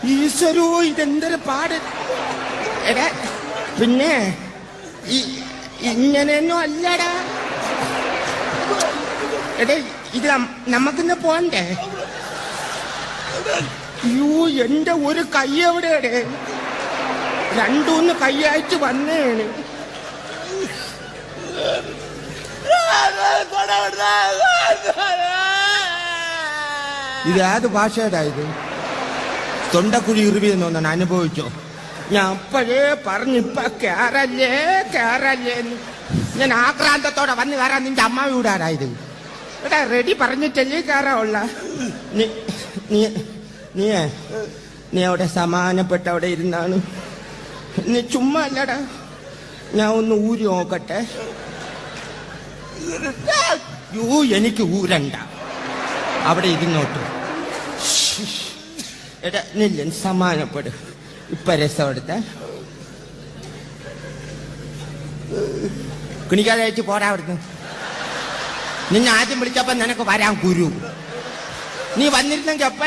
ഈശ്വരോ ഇതെന്തൊരു പാട്. എടാ പിന്നെ ഇങ്ങനെയൊന്നും അല്ലടാ. എടേ ഇത് നമുക്കിന്ന് പോണ്ടേ? യോ എന്റെ ഒരു കൈ എവിടെയടേ? രണ്ടൂന്ന് കൈയായിട്ട് വന്നേണ്. ഇത് ഏത് ഭാഷയുടെ ഇത്? തൊണ്ടക്കുഴി ഇറുവിയെന്ന് തോന്നാൻ അനുഭവിച്ചോ? ഞാൻ അപ്പോഴേ പറഞ്ഞിപ്പ കേറല്ലേ. ഞാൻ ആക്രാന്തത്തോടെ വന്ന് കയറാൻ നിന്റെ അമ്മ വീടാരായത്? എടാ റെഡി പറഞ്ഞിട്ടല്ലേ കയറാവുള്ള. നീ അവിടെ സമാനപ്പെട്ട അവിടെ ഇരുന്നാണ്. നീ ചുമ്മാ അല്ലടാ. ഞാൻ ഒന്ന് ഊരി നോക്കട്ടെ. എനിക്ക് ഊരണ്ട. അവിടെ ഇരുന്നോട്ട്. എടാ നില്ല സമാനപ്പെടും. ഇപ്പൊ രസം എടുത്ത കുണിക്കാതായിട്ട് പോരാ അവിടുന്ന്. നിന്നെ ആദ്യം വിളിച്ചപ്പോ നിനക്ക് വരാൻ കുരു. നീ വന്നിരുന്നെങ്കിൽ എപ്പ